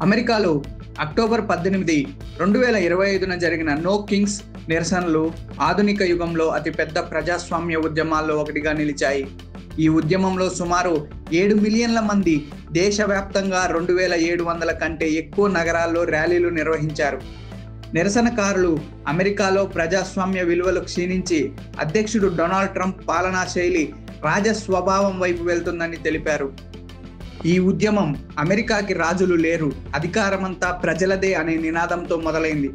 అమెరికాలో అక్టోబర్ 18, 2025న జరిగిన no Kings నిరసనలు ఆధునిక యుగంలో అతిపెద్ద ప్రజాస్వామ్య ఉద్యమాల్లో ఒకటిగా నిలిచాయి. ఈ ఉద్యమంలో సుమారు 7 మిలియన్ల మంది దేశవ్యాప్తంగా 2700 కంటే ఎక్కువ నగరాల్లో ర్యాలీలు నిర్వహించారు. నిరసనకారులు అమెరికాలో ప్రజాస్వామ్య విలువలు క్షీణించి అధ్యక్షుడు డొనాల్డ్ ట్రంప్ పాలనా శైలి రాజస్వభావం వైపు వెళ్తుందని తెలిపారు. ఈ ఉద్యమం అమెరికాకి రాజులు లేరు, అధికారమంతా ప్రజలదే అనే నినాదంతో మొదలైంది.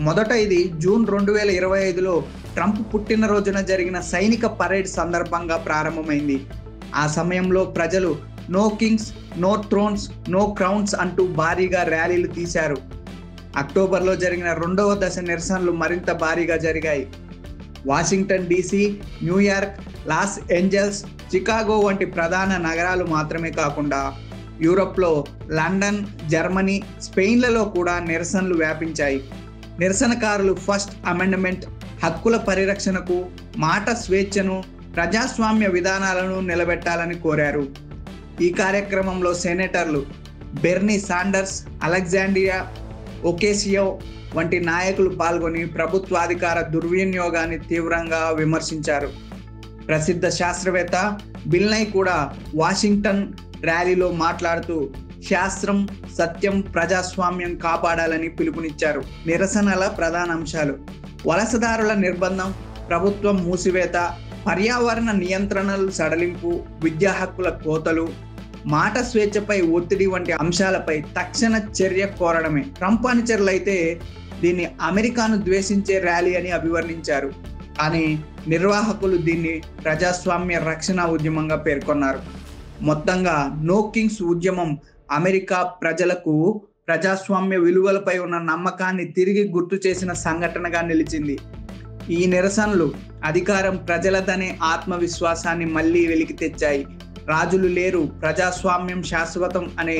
మొదట ఇది జూన్ 2025లో ట్రంప్ పుట్టినరోజున జరిగిన సైనిక పరేడ్ సందర్భంగా ప్రారంభమైంది. ఆ సమయంలో ప్రజలు no kings, no thrones, no crowns అంటూ భారీగా ర్యాలీలు తీశారు. అక్టోబర్లో జరిగిన రెండవ దశ నిరసనలు మరింత భారీగా జరిగాయి. Washington DC, New York, Los Angeles, Chicago వంటి ప్రధాన నగరాలు మాత్రమే కాకుండా యూరప్లో లండన్, జర్మనీ, స్పెయిన్లలో కూడా నిరసనలు వ్యాపించాయి. నిరసనకారులు ఫస్ట్ అమెండ్మెంట్, హక్కుల పరిరక్షణకు, మాట స్వేచ్ఛను, ప్రజాస్వామ్య విధానాలను నిలబెట్టాలని కోరారు. ఈ కార్యక్రమంలో సెనేటర్లు బెర్నీ సాండర్స్, అలెగ్జాండ్రియా ఒకేసియో వంటి నాయకులు పాల్గొని ప్రభుత్వాధికార దుర్వినియోగాన్ని తీవ్రంగా విమర్శించారు. ప్రసిద్ధ శాస్త్రవేత్త బిల్ నై కూడా వాషింగ్టన్ ర్యాలీలో మాట్లాడుతూ శాస్త్రం, సత్యం, ప్రజాస్వామ్యం కాపాడాలని పిలుపునిచ్చారు. నిరసనల ప్రధాన అంశాలు: వలసదారుల నిర్బంధం, ప్రభుత్వం మూసివేత, పర్యావరణ నియంత్రణలు సడలింపు, విద్యా హక్కుల కోతలు, మాట స్వేచ్ఛపై ఒత్తిడి వంటి అంశాలపై తక్షణ చర్య కోరడమే. ట్రంప్ అనుచరులైతే దీన్ని అమెరికాను ద్వేషించే ర్యాలీ అని అభివర్ణించారు. కానీ నిర్వాహకులు దీన్ని ప్రజాస్వామ్య రక్షణ ఉద్యమంగా పేర్కొన్నారు. మొత్తంగా నో కింగ్స్ ఉద్యమం అమెరికా ప్రజలకు ప్రజాస్వామ్య విలువలపై ఉన్న నమ్మకాన్ని తిరిగి గుర్తు చేసిన సంఘటనగా నిలిచింది. ఈ నిరసనలు అధికారం ప్రజలదనే ఆత్మవిశ్వాసాన్ని మళ్ళీ వెలికి తెచ్చాయి. రాజులు లేరు, ప్రజాస్వామ్యం శాశ్వతం అనే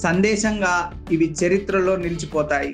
సందేశంగా ఇవి చరిత్రలో నిలిచిపోతాయి.